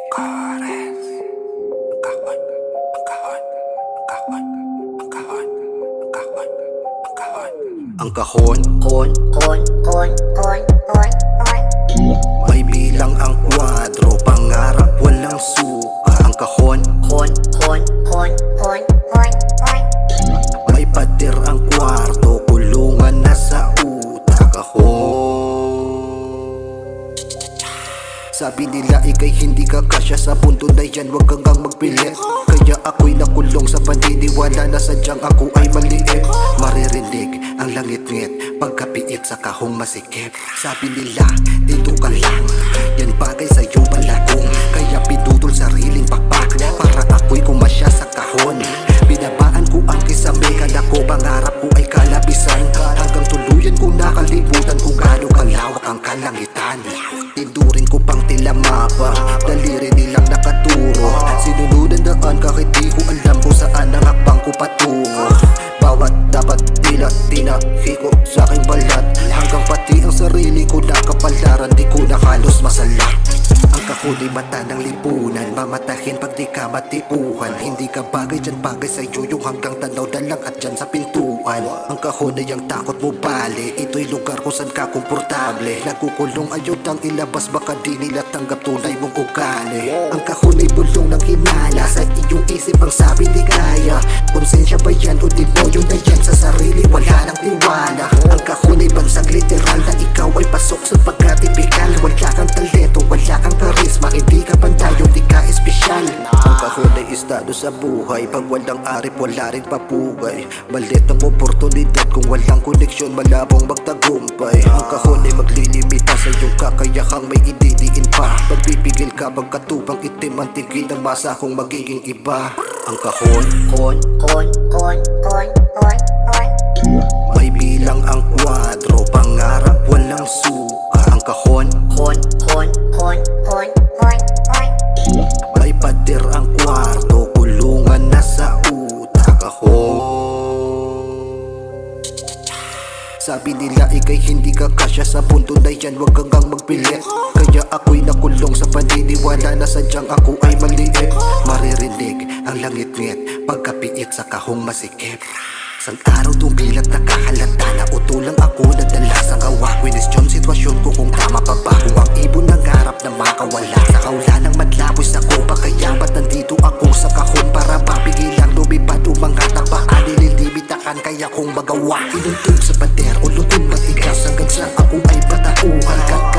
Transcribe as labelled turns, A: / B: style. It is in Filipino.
A: Kores. Ang kahon, ang kahon, ang kahon, ang kahon, ang kahon, ang kahon. Ang kahon, may bilang ang kwadro, pangarap walang suka. Ang kahon, may pader ang kwarto, kulungan na sa utak. Sabi nila ikay hindi ka kasya sa punto na yan, wag kang magpilit. Kaya ako'y nakulong sa paniniwala na sadyang ako ay maliit. Maririnig ang langit-ngit pagkapiit sa kahong masikip. Sabi nila dito ka lang, yan bagay sa'yo malagong. Kaya pinutol sariling pakpak para ako'y kumasya sa kahon. Binabaan ko ang kisame, kala ko pangarap ko ay kalabisan. Hanggang tuluyan ko nakalimutan kung gaano kalawak ang kalangitan. Tindurin ko pang tila mapa, daliri nilang nakaturo. Sinununan daan kahit di ko alam kung saan ang hakbang ko patungo. Bawat dapat tinahi ko sa aking balat, hanggang pati ang sarili ko nakapalaran, di ko na halos masalat. Ang kahon ay mata ng lipunan, mamatahin pag di ka matipuhan. Hindi ka bagay dyan, bagay sa'yo yung hanggang tanaw na lang at dyan sa pintuan. Ang kahon ay ang takot mo bali, ito'y lugar kung saan ka komportable. Nagkukulong ayaw nang ilabas, baka di nila tanggap tunay mong ugali. Ang kahon ay bulong ng hinala, sa iyong isip ang sabi di kaya. Konsensya ba yan o demonyo na yan, sa sarili wala nang tiwala. Ang kahon ay bansag literal na ikaw ay pasok sa pagkatipikal. Wala kang talento, wala kang karisma, hindi ka pantayo, di ka espesyal. Ang kahon ay estado sa buhay, pag walang arip wala rin papugay. Malit ang oportunidad kung walang koneksyon, malabong magtagumpay. Ang kahon ay maglilimita sa iyong kakayahang may ididiin pa. Pagpipigil ka bang katupang itim ang tigil ng masa kung magiging iba. Ang kahon, may bilang ang kwadro, pangarap walang suka. Ang kahon, may pader ang kwarto, kulungan na sa utak. Sabi nila ikay hindi ka kasya sa punto na yan, wag kang magpilit. Kaya ako'y nakulong sa paniniwala na sadyang ako ay maliit. Maririnig ang langit-ngit pagkapiit sa kahong masikip. Sang araw tumilat nakahalata na utulang ako nadala sa gawa. Question sitwasyon ko kung tama pa ba, kung ang ibon nangarap na makawala. Sa kaula ng madlaboy sa kupa, kaya ba't nandito ako sa kahon? Para mapigilang lumipad umangat ang paa, nililimitakan kaya kong magawa. Inuntog sa pader, ulukon matigas hanggang sa ako ay patauhan.